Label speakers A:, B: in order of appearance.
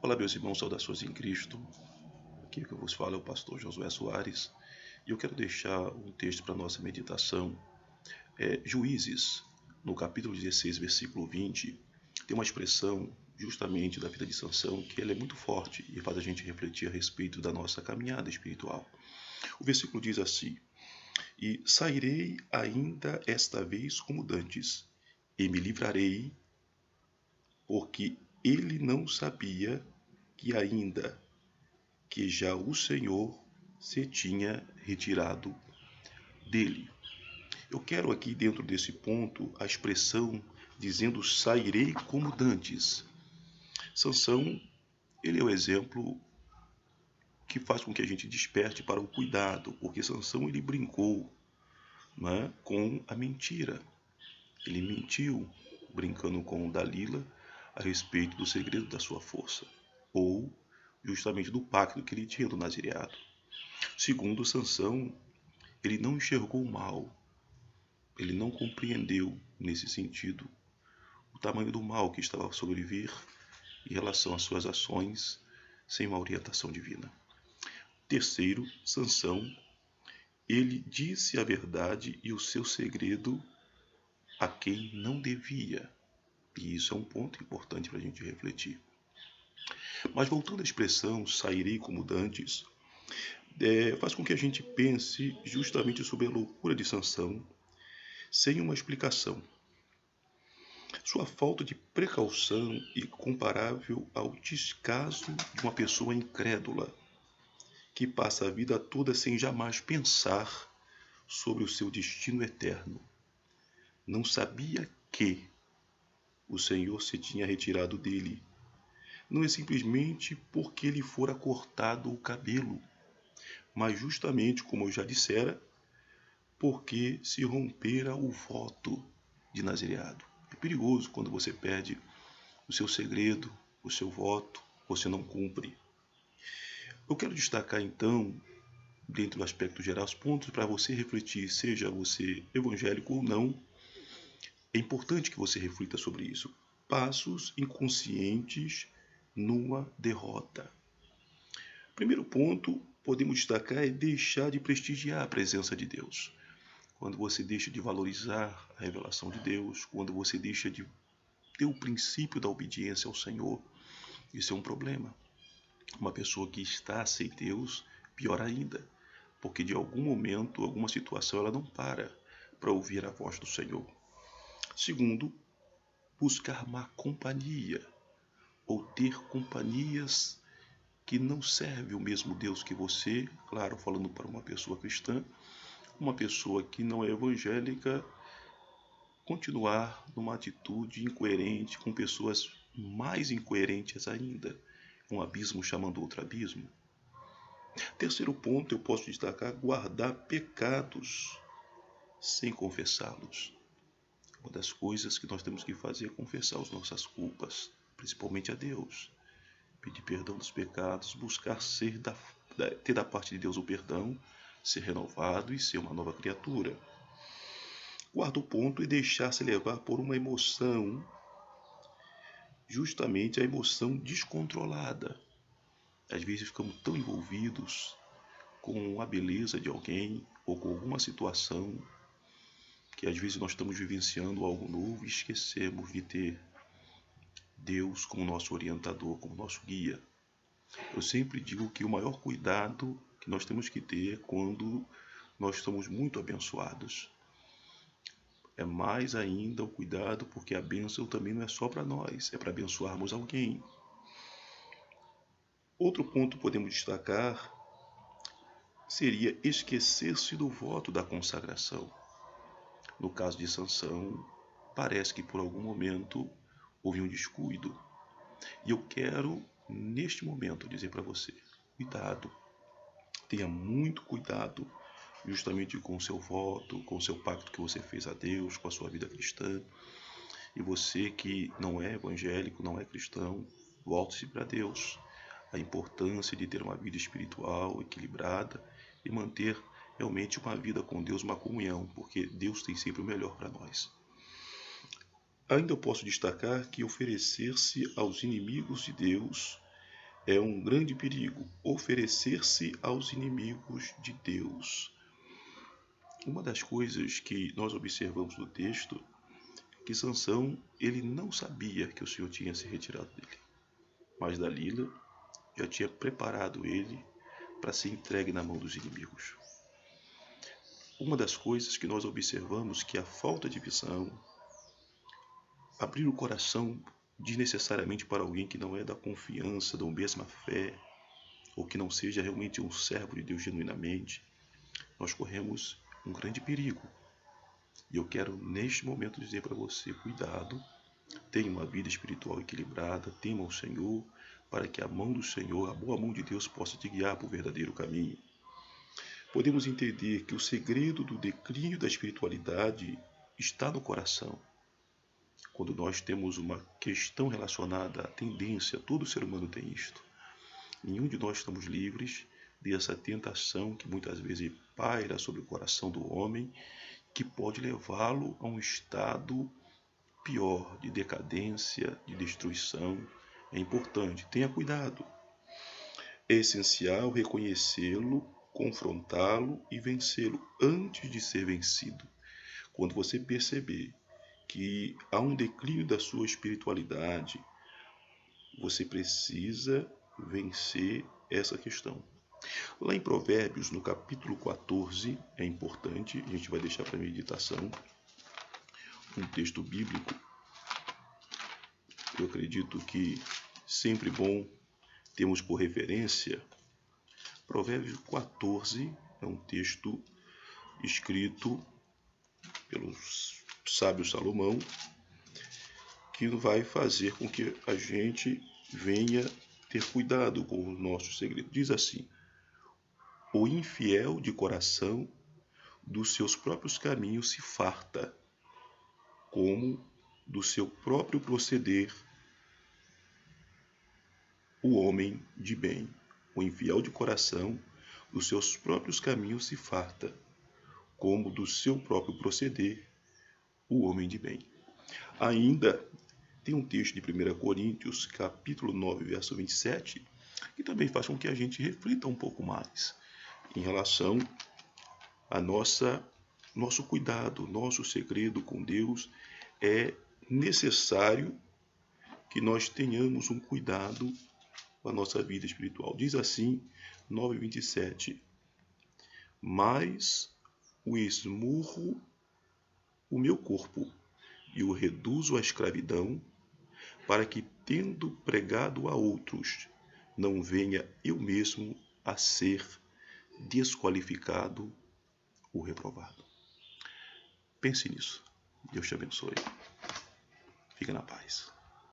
A: Olá, meus irmãos, saudações em Cristo. Aqui que eu vos falo é o pastor Josué Soares e eu quero deixar um texto para nossa meditação. Juízes, no capítulo 16, versículo 20, tem uma expressão justamente da vida de Sansão que ela é muito forte e faz a gente refletir a respeito da nossa caminhada espiritual. O versículo diz assim: E sairei ainda esta vez como dantes, e me livrarei, porque ele não sabia que ainda que já o Senhor se tinha retirado dele. Eu quero aqui dentro desse ponto a expressão dizendo sairei como dantes. Sansão, ele é o exemplo que faz com que a gente desperte para o cuidado, porque Sansão ele brincou, né, com a mentira. Ele mentiu brincando com Dalila a respeito do segredo da sua força, ou justamente do pacto que ele tinha do nazireado. Segundo Sansão, ele não enxergou o mal, ele não compreendeu, nesse sentido, o tamanho do mal que estava a sobrevir em relação às suas ações sem uma orientação divina. Terceiro, Sansão, ele disse a verdade e o seu segredo a quem não devia. E isso é um ponto importante para a gente refletir. Mas voltando à expressão sairei como dantes, faz com que a gente pense justamente sobre a loucura de Sansão sem uma explicação. Sua falta de precaução é comparável ao descaso de uma pessoa incrédula que passa a vida toda sem jamais pensar sobre o seu destino eterno. Não sabia que o Senhor se tinha retirado dele. Não é simplesmente porque lhe fora cortado o cabelo, mas justamente, como eu já dissera, porque se rompera o voto de nazireado. É perigoso quando você perde o seu segredo, o seu voto, você não cumpre. Eu quero destacar então, dentro do aspecto geral, os pontos para você refletir, seja você evangélico ou não. É importante que você reflita sobre isso. Passos inconscientes numa derrota. Primeiro ponto, podemos destacar, é deixar de prestigiar a presença de Deus. Quando você deixa de valorizar a revelação de Deus, quando você deixa de ter o princípio da obediência ao Senhor, isso é um problema. Uma pessoa que está sem Deus, pior ainda, porque de algum momento, alguma situação, ela não para ouvir a voz do Senhor. Segundo, buscar má companhia, ou ter companhias que não servem o mesmo Deus que você, claro, falando para uma pessoa cristã, uma pessoa que não é evangélica, continuar numa atitude incoerente com pessoas mais incoerentes ainda, um abismo chamando outro abismo. Terceiro ponto, eu posso destacar, guardar pecados sem confessá-los. Uma das coisas que nós temos que fazer é confessar as nossas culpas, principalmente a Deus. Pedir perdão dos pecados, buscar ter da parte de Deus o perdão, ser renovado e ser uma nova criatura. Quarto ponto é deixar-se levar por uma emoção, justamente a emoção descontrolada. Às vezes ficamos tão envolvidos com a beleza de alguém ou com alguma situação que às vezes nós estamos vivenciando algo novo e esquecemos de ter Deus como nosso orientador, como nosso guia. Eu sempre digo que o maior cuidado que nós temos que ter é quando nós estamos muito abençoados. É mais ainda o cuidado, porque a bênção também não é só para nós, é para abençoarmos alguém. Outro ponto que podemos destacar seria esquecer-se do voto da consagração. No caso de Sansão, parece que por algum momento houve um descuido. E eu quero, neste momento, dizer para você, cuidado, tenha muito cuidado justamente com o seu voto, com o seu pacto que você fez a Deus, com a sua vida cristã. E você que não é evangélico, não é cristão, volte-se para Deus. A importância de ter uma vida espiritual equilibrada e manter realmente uma vida com Deus, uma comunhão, porque Deus tem sempre o melhor para nós. Ainda eu posso destacar que oferecer-se aos inimigos de Deus É um grande perigo oferecer-se aos inimigos de Deus. Uma das coisas que nós observamos no texto é que Sansão, ele não sabia que o Senhor tinha se retirado dele, mas Dalila já tinha preparado ele para ser entregue na mão dos inimigos. Uma das coisas que nós observamos que a falta de visão, abrir o coração desnecessariamente para alguém que não é da confiança, da mesma fé, ou que não seja realmente um servo de Deus genuinamente, nós corremos um grande perigo. E eu quero neste momento dizer para você, cuidado, tenha uma vida espiritual equilibrada, tema o Senhor, para que a mão do Senhor, a boa mão de Deus, possa te guiar para o verdadeiro caminho. Podemos entender que o segredo do declínio da espiritualidade está no coração. Quando nós temos uma questão relacionada à tendência, todo ser humano tem isto. Nenhum de nós estamos livres dessa tentação que muitas vezes paira sobre o coração do homem, que pode levá-lo a um estado pior, de decadência, de destruição. É importante, tenha cuidado. É essencial reconhecê-lo, confrontá-lo e vencê-lo antes de ser vencido. Quando você perceber que há um declínio da sua espiritualidade, você precisa vencer essa questão. Lá em Provérbios, no capítulo 14, é importante, a gente vai deixar para meditação, um texto bíblico. Eu acredito que sempre bom termos por referência. Provérbios 14 é um texto escrito pelo sábio Salomão, que vai fazer com que a gente venha ter cuidado com o nosso segredo. Diz assim: o infiel de coração dos seus próprios caminhos se farta, como do seu próprio proceder o homem de bem. O infiel de coração dos seus próprios caminhos se farta, como do seu próprio proceder o homem de bem. Ainda tem um texto de 1 Coríntios, capítulo 9, verso 27, que também faz com que a gente reflita um pouco mais em relação a nosso cuidado, nosso segredo com Deus. É necessário que nós tenhamos um cuidado com a nossa vida espiritual. Diz assim, 9:27, mas o esmurro o meu corpo e o reduzo à escravidão, para que, tendo pregado a outros, não venha eu mesmo a ser desqualificado ou reprovado. Pense nisso. Deus te abençoe. Fica na paz.